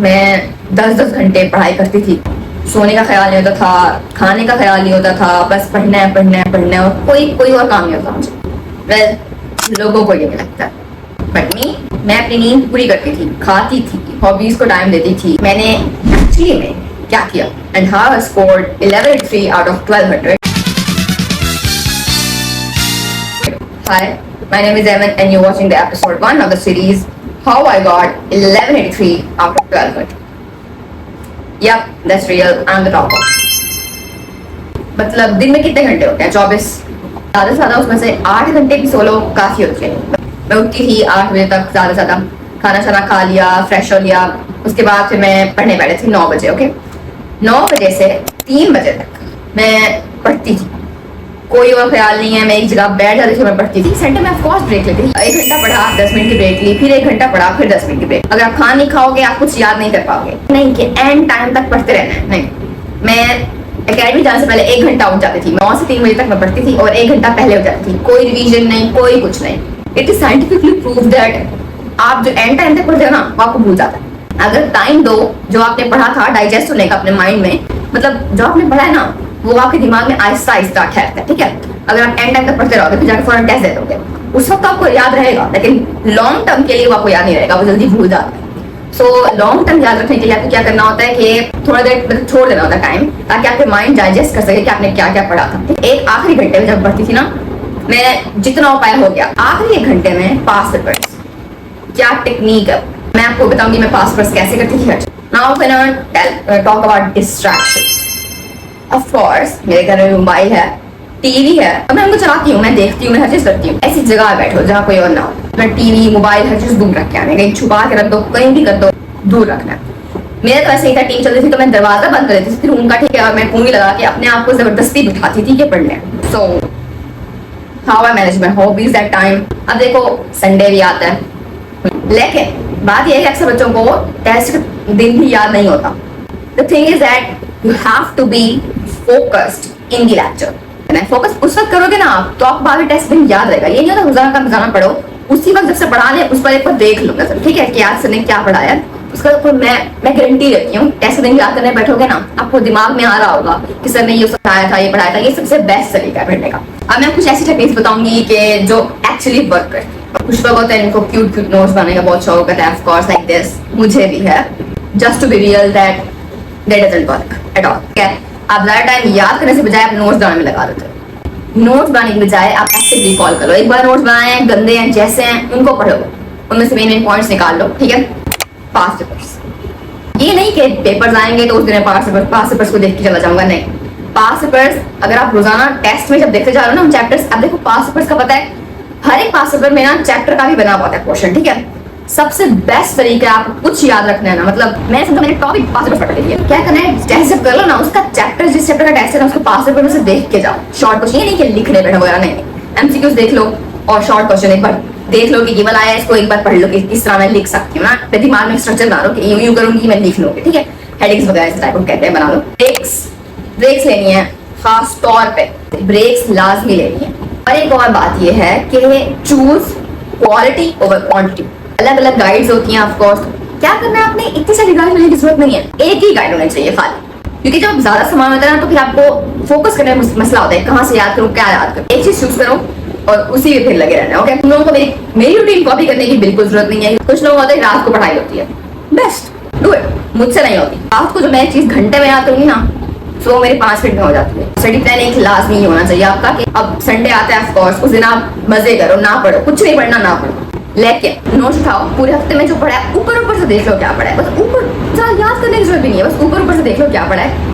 मैं 10-10 घंटे पढ़ाई करती थी। सोने का ख्याल नहीं होता था, खाने का ख्याल नहीं होता था, बस पढ़ना है पढ़ना है पढ़ना है, और कोई और काम नहीं होता मुझे। लोगों को ये नहीं लगता, बट मैं अपनी नींद पूरी करती थी, खाती थी, हॉबीज को टाइम देती थी। मैंने एक्चुअली में क्या किया and how I scored 1183 out of 1200. Hi, my name is Evan and you're watching the episode 1 of the series How I Got 1183 out of 1200. Yep, that's real, I'm the topper. मतलब दिन में कितने घंटे होते हैं? 24. ज़्यादा से ज़्यादा उसमें से 8 घंटे की सोलो काफ़ी होती है। मैं उठती थी 8 बजे तक, ज़्यादा से ज़्यादा खाना शाना खा लिया, फ्रेश हो लिया, उसके बाद फिर मैं पढ़ने बैठी थी 9 बजे. ओके, 9 बजे से 3 बजे तक मैं पढ़ती थी, कोई और ख्याल नहीं है, मैं एक जगह बैठ जाती थी, मैं पढ़ती थी. सेंटर में ऑफ कोर्स ब्रेक लेती थी, 1 घंटा पढ़ा, 10 मिनट की ब्रेक ली, फिर 1 घंटा पढ़ा, फिर 10 मिनट की ब्रेक. अगर आप खाना नहीं खाओगे आप कुछ याद नहीं कर पाओगे, नहीं कि एंड टाइम तक पढ़ते रहना है. नहीं, मैं अकेडमी जाने से पहले 1 घंटा उठ जाती थी, 9 से 3 बजे तक मैं पढ़ती थी, और 1 घंटा पहले उठ जाती थी. कोई रिवीजन नहीं, कोई कुछ नहीं. It is scientifically prove that आप जो एंड टाइम तक पढ़ते हो ना, वो आपको भूल जाता है. अगर टाइम दो जो आपने पढ़ा था डाइजेस्ट होने का अपने माइंड में, मतलब जो आपने पढ़ा है ना वो आपके दिमाग में आहिस्ता आहिस्ता ठहरता है. ठीक है, अगर आप एंड टाइम तक पढ़ते रहोगे फिर जाकर फौरन टेस्ट दे दोगे, उस वक्त आपको याद रहेगा, लेकिन लॉन्ग टर्म के लिए वो आपको याद नहीं रहेगा, वो जल्दी भूल जाता है. सो लॉन्ग टर्म याद रखने के लिए आपको क्या करना होता है कि थोड़ा देर मतलब छोड़ देना होता है टाइम, ताकि आपके माइंड डाइजेस्ट कर सके कि आपने क्या क्या पढ़ा था. एक आखिरी घंटे में जब पढ़ती थी ना, मैं जितना उपाय हो गया, आखिरी 1 घंटे में पास पेपर्स. क्या टेक्निक है मैं आपको बताऊंगी, मैं पास पेपर्स कैसे करती थी. Now can I talk about distractions. Of course मेरे घर में मोबाइल है, टीवी है, और मैं उनको चलाती हूँ, मैं देखती हूँ, मैं हर चीज करती हूँ. ऐसी जगह बैठो जहाँ कोई और ना हो, मैं टीवी मोबाइल हर चीज दूर रख के आने, कहीं छुपा के रख दो, कहीं भी कर दो, दूर रखना. मेरे तो ऐसे ही था, टीवी चलती थी तो मैं दरवाजा बंद कर देती थी, फिर उनका ठीक है मैं कुंगी लगा के अपने आप को जबरदस्ती बिठाती थी कि पढ़ने. So how I manage my hobbies that time. अब देखो संडे भी आता है, लेकिन बात यह है कि अक्सर बच्चों को टेस्ट दिन भी याद नहीं होता. The thing is that you have to be focused in the lecture. Focus उस वक्त करोगे ना आप, तो आपको बाद में टेस्ट दिन याद रहेगा. ये नहीं होता रोजाना का रोजाना पढ़ो, उसी वक्त जब से पढ़ा ले उस पर एक बार देख लो नजर, ठीक है कि आज सर ने क्या पढ़ाया, उसका तो मैं गारंटी देती हूँ टेस्ट दिन याद करने बैठोगे ना, आपको दिमाग में आ रहा होगा कि सर ने ये सिखाया था, ये पढ़ाया था. ये सबसे बेस्ट तरीका है पढ़ने का. अब मैं कुछ ऐसी टेक्निक्स बताऊंगी कि जो एक्चुअली वर्क करती है. कुछ लोग होते हैं इनको क्यूट क्यूट नोट्स बनाने का बहुत शौक है, ऑफ कोर्स लाइक दिस मुझे भी है. Just to be real that doesn't work at all. ठीक है, आप ज्यादा टाइम याद करने से बजाय आप नोट्स बनाने में लगा देते हो. नोट्स बनाने के बजाय आप एक्टिव रिकॉल करो. एक बार नोट्स बनाए हैं, गंदे हैं, जैसे हैं, उनको पढ़ो, उनमें से मेन पॉइंट्स निकाल लो. ठीक है, पास पेपर्स. ये नहीं कि पेपर्स आएंगे तो उस दिन पास पेपर्स को देख के चला जाऊंगा, नहीं. पास पेपर्स अगर आप रोजाना टेस्ट में जब देखते जा रहे हो ना हम चैप्टर्स, अब देखो पास पेपर्स का पता है हर एक पास पेपर में ना चैप्टर का भी बना हुआ है क्वेश्चन. ठीक है, सबसे बेस्ट तरीका है आपको कुछ याद रखना है ना, मतलब मैं समझा मैंने टॉपिक पास पेपर पढ़ लिया, क्या करना है टेस्ट कर लो ना, उसका चैप्टर जिस चैप्टर का टेस्ट है ना उसको पास पेपर में से देख के जाओ. शॉर्ट क्वेश्चन, ये नहीं कि लिखने बैठो वगैरह, नहीं. एमसीक्यूज देख लो और शॉर्ट क्वेश्चन एक बार देख लो कि ये वाला आया, इसको एक बार पढ़ लो कि किस तरह मैं लिख सकती हूँ ना. अपने दिमाग में स्ट्रक्चर बना लो कि यूं करूंगी मैं लिख लूंगी. ठीक है, हेडिंग्स वगैरह इस टाइप को कहते हैं, बना लो. ब्रेक्स लेनी है, खास तौर पे ब्रेक्स लाजमी लेनी है. और एक और बात ये है कि चूज क्वालिटी ओवर क्वांटिटी. अलग अलग गाइड्स होती हैं ऑफ कोर्स, क्या करना है आपने इतनी सारी गाइड लेने की जरूरत नहीं है, एक ही गाइड होना चाहिए खाली. क्योंकि जब ज्यादा सामान होता है ना तो फिर आपको फोकस करने में मसला होता है, कहाँ से याद करूँ क्या याद करूँ. एक चीज चूज करो और उसी में फिर लगे रहना. ओके, तुम लोगों को मेरी रूटीन कॉपी करने की बिल्कुल जरूरत नहीं है. कुछ लोग होते हैं रात को पढ़ाई होती है, बेस्ट डू इट, मुझसे नहीं होती. रात को जो मैं चीज घंटे में याद करूंगी ना तो मेरे 5 मिनट में हो जाती है. स्टडी प्लान एक लाजमी होना चाहिए आपका कि अब संडे आता है ऑफ कोर्स, उस दिन आप मजे करो, ना पढ़ो, कुछ नहीं पढ़ना, ना पढ़ो, लेकिन नोट्स उठाओ. पूरे हफ्ते में जो पढ़ा है ऊपर से देख लो क्या पढ़ा है, बस ऊपर ज्यादा याद करने की जरूरत भी नहीं है, बस ऊपर से देख लो क्या पढ़ा है.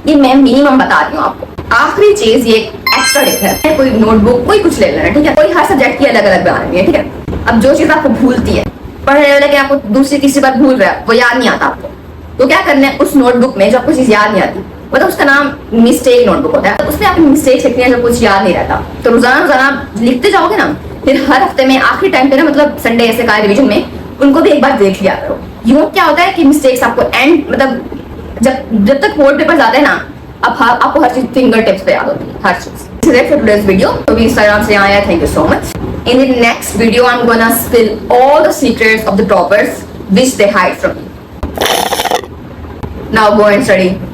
ये मैं मिनिमम बता रही हूँ आपको. आखिरी चीज ये एक्स्ट्रा टिप है, कोई नोटबुक कोई कुछ ले लेना. ठीक है, कोई हर सब्जेक्ट की अलग अलग बनानी है. ठीक है, अब जो चीज आपको भूलती है पढ़ रहे हो लेकिन आपको दूसरी तीसरी बार भूल रहा है, वो याद नहीं आता आपको, तो क्या करना है उस नोटबुक में जो आपको चीज याद नहीं आती, मतलब उसका नाम मिस्टेक नोटबुक होता है, तो उसमें आपकी मिस्टेक लिखनी है जब कुछ याद नहीं रहता. तो रोजाना लिखते जाओगे ना, फिर हर हफ्ते में आखिरी टाइम पे ना, मतलब संडे ऐसे का रिवीजन में उनको भी एक बार देख लिया करो. यूं क्या होता है कि मिस्टेक्स आपको एंड मतलब जब तक बोर्ड पेपर आते हैं ना, अब आपको हर चीज फिंगर टिप्स पे याद होती है, हर चीज. This is it for today's video. तो भी इंस्टाग्राम से आया, thank you so much. In the next video, I'm gonna spill all the secrets of the toppers which they hide from me. Now go and study.